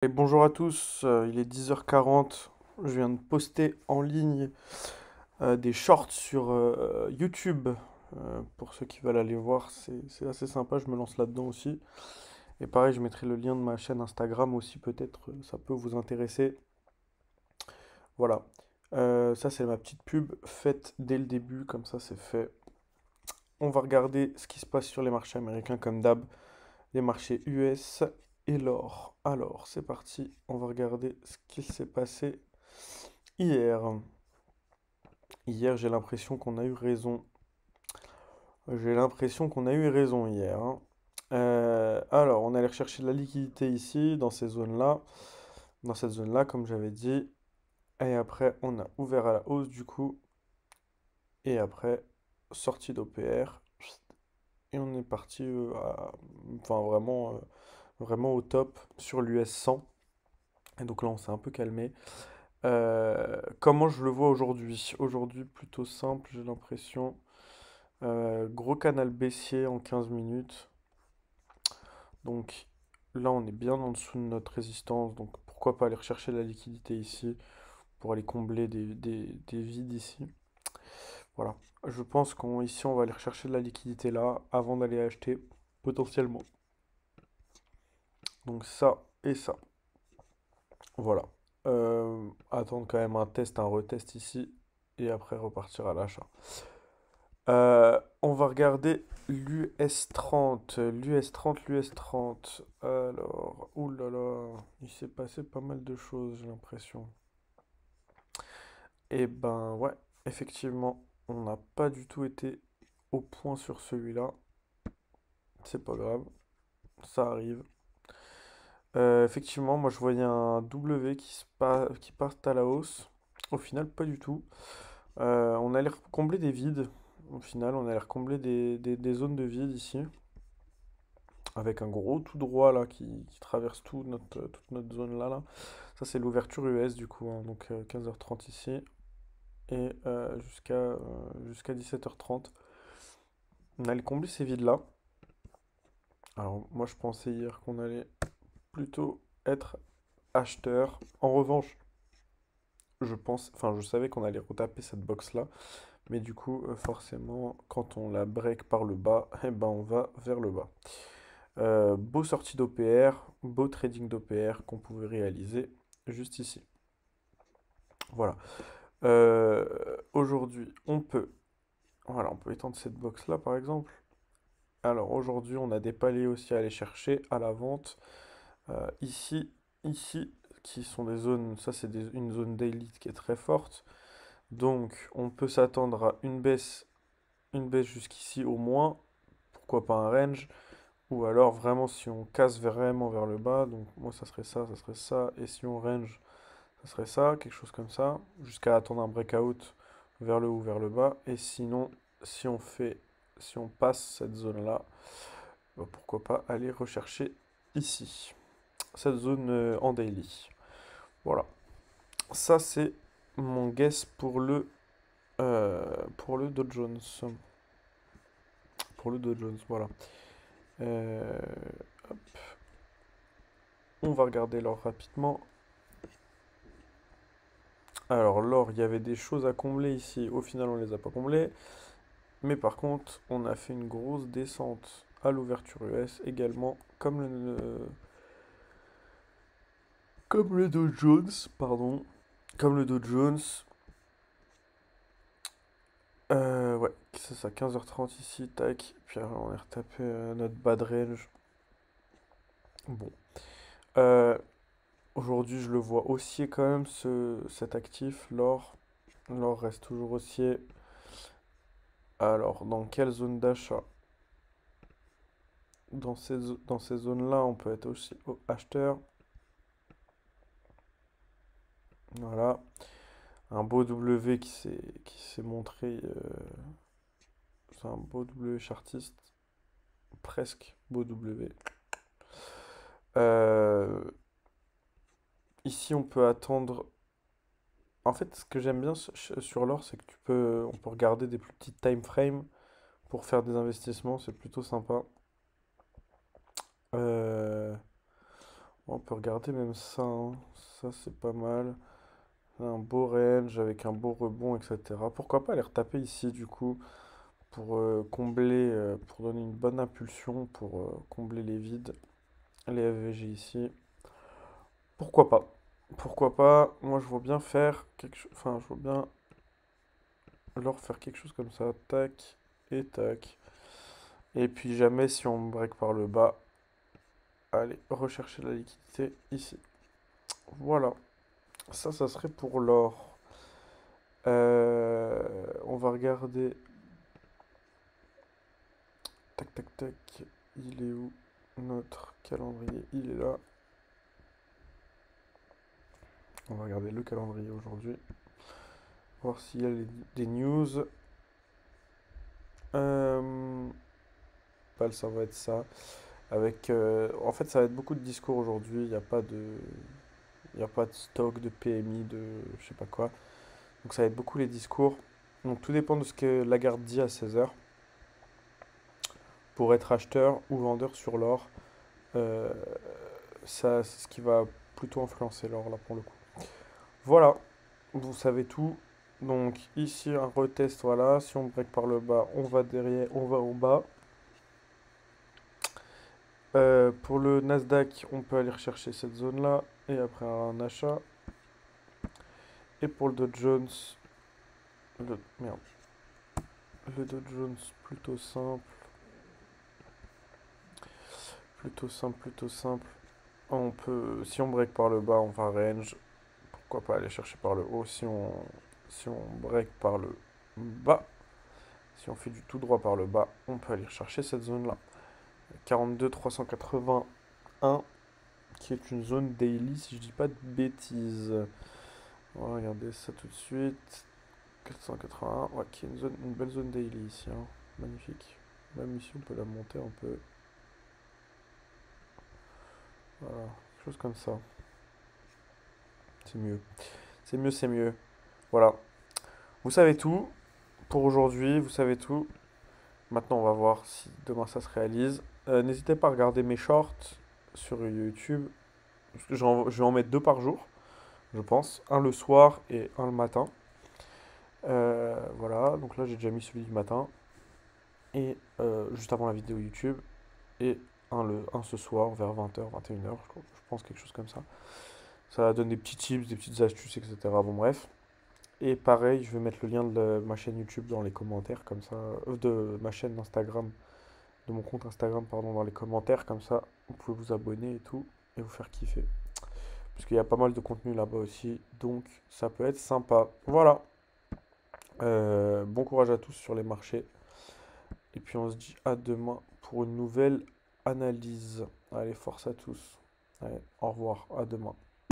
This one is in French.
Et bonjour à tous, il est 10h40. Je viens de poster en ligne des shorts sur YouTube. Pour ceux qui veulent aller voir, c'est assez sympa, je me lance là-dedans aussi. Et pareil, je mettrai le lien de ma chaîne Instagram aussi, peut-être, ça peut vous intéresser. Voilà. Ça, c'est ma petite pub faite dès le début, comme ça c'est fait. On va regarder ce qui se passe sur les marchés américains comme d'hab, les marchés US et l'or. Alors, c'est parti, on va regarder ce qui s'est passé hier. Hier, j'ai l'impression qu'on a eu raison. J'ai l'impression qu'on a eu raison hier, hein. Alors, on allait rechercher de la liquidité ici, dans ces zones-là. Dans cette zone-là, comme j'avais dit. Et après, on a ouvert à la hausse du coup. Et après, sortie d'OPR. Et on est parti enfin, vraiment au top sur l'US 100. Et donc là, on s'est un peu calmé. Comment je le vois aujourd'hui? Aujourd'hui, plutôt simple, j'ai l'impression. Gros canal baissier en 15 minutes. Donc là, on est bien en dessous de notre résistance. Donc pourquoi pas aller rechercher de la liquidité ici pour aller combler des vides ici. Voilà. Je pense qu'ici, on va aller rechercher de la liquidité là avant d'aller acheter potentiellement. Donc ça et ça. Voilà. Attendre quand même un test, un retest ici. Et après repartir à l'achat. On va regarder l'US 30, l'US 30. Alors, oulala, il s'est passé pas mal de choses, j'ai l'impression. Et ben ouais, effectivement, on n'a pas du tout été au point sur celui-là. C'est pas grave, ça arrive. Effectivement, moi je voyais un W qui part à la hausse. Au final, pas du tout. On allait combler des vides. Au final, on allait combler des zones de vide ici. Avec un gros tout droit là qui traverse toute notre zone là, là. Ça c'est l'ouverture US du coup, hein, donc 15h30 ici et jusqu'à 17h30. On allait combler ces vides là. Alors moi je pensais hier qu'on allait plutôt être acheteur. En revanche, je savais qu'on allait retaper cette box là, mais du coup forcément quand on la break par le bas, eh ben on va vers le bas. Beau sortie d'OPR, beau trading d'OPR qu'on pouvait réaliser juste ici. Voilà. Aujourd'hui, voilà, on peut étendre cette box là par exemple. Alors aujourd'hui, on a des paliers aussi à aller chercher à la vente. Ici, ici, qui sont des zones, ça c'est une zone daily qui est très forte. Donc on peut s'attendre à une baisse jusqu'ici au moins. Pourquoi pas un range? Ou alors vraiment si on casse vraiment vers le bas, donc moi ça serait ça, et si on range, ça serait ça, quelque chose comme ça, jusqu'à attendre un breakout vers le haut ou vers le bas. Et sinon, si on fait, si on passe cette zone-là, bah, pourquoi pas aller rechercher ici, cette zone en daily. Voilà. Ça c'est mon guess pour le Dow Jones. Pour le Dow Jones, voilà. Euh, on va regarder l'or rapidement. Alors, l'or, il y avait des choses à combler ici. Au final, on les a pas comblées. Mais par contre, on a fait une grosse descente à l'ouverture US également, comme le Dow Jones, pardon. Comme le Dow Jones. Ouais, c'est ça, 15h30 ici, tac. Puis alors, on a retapé notre bad range. Bon. Euh, Aujourd'hui, je le vois haussier quand même, cet actif, l'or. L'or reste toujours haussier. Alors, dans quelle zone d'achat? Dans ces zones-là, on peut être aussi acheteur. Voilà. Un beau W qui s'est montré. C'est un beau W chartiste. Presque beau W. Euh, Ici, on peut attendre. En fait, ce que j'aime bien sur l'or, c'est que on peut regarder des plus petites time frames pour faire des investissements. C'est plutôt sympa. Euh, On peut regarder même ça, hein. Ça, c'est pas mal. Un beau range avec un beau rebond, etc. Pourquoi pas aller retaper ici, du coup, pour combler, pour donner une bonne impulsion, pour combler les vides. Les FVG ici. Pourquoi pas? Pourquoi pas? Moi, je vois bien faire quelque chose. Enfin, je vois bien leur faire quelque chose comme ça. Tac et tac. Et puis, jamais si on break par le bas. Allez, rechercher la liquidité ici. Voilà. Ça serait pour l'or. On va regarder. Tac, tac, tac. Il est où notre calendrier? Il est là. On va regarder le calendrier aujourd'hui. Voir s'il y a des news. Euh, ça va être ça. Avec, en fait, ça va être beaucoup de discours aujourd'hui. Il y a pas de stock, de PMI, de je sais pas quoi. Donc ça va être beaucoup les discours. Donc tout dépend de ce que Lagarde dit à 16 heures pour être acheteur ou vendeur sur l'or. Euh, Ça, c'est ce qui va plutôt influencer l'or là pour le coup. Voilà, vous savez tout. Donc ici un retest, voilà. Si on break par le bas, on va derrière, on va au bas. Pour le Nasdaq, on peut aller rechercher cette zone-là et après un achat. Et pour le Dow Jones, merde, le Dow Jones plutôt simple, plutôt simple, plutôt simple. On peut, si on break par le bas, on va range. Pourquoi pas aller chercher par le haut si on break par le bas. Si on fait du tout droit par le bas, on peut aller chercher cette zone-là. 42 381, qui est une zone daily, si je dis pas de bêtises. On va regarder ça tout de suite. 481, ouais, qui est une belle zone daily ici, hein. Magnifique. Même ici, on peut la monter un peu. Voilà, quelque chose comme ça. C'est mieux. C'est mieux, c'est mieux. Voilà. Vous savez tout pour aujourd'hui, vous savez tout. Maintenant, on va voir si demain ça se réalise. N'hésitez pas à regarder mes shorts sur YouTube. Parce que je vais en mettre deux par jour, je pense. Un le soir et un le matin. Voilà, donc là j'ai déjà mis celui du matin. Et juste avant la vidéo YouTube. Et un ce soir vers 20h, 21h, je pense quelque chose comme ça. Ça donne des petits tips, des petites astuces, etc. Bon, bref. Et pareil, je vais mettre le lien de ma chaîne YouTube dans les commentaires, comme ça. De ma chaîne Instagram, de mon compte Instagram, pardon, dans les commentaires, comme ça. Vous pouvez vous abonner et tout, et vous faire kiffer. Parce qu'il y a pas mal de contenu là-bas aussi, donc ça peut être sympa. Voilà. Bon courage à tous sur les marchés. Et puis on se dit à demain pour une nouvelle analyse. Allez, force à tous. Allez, au revoir, à demain.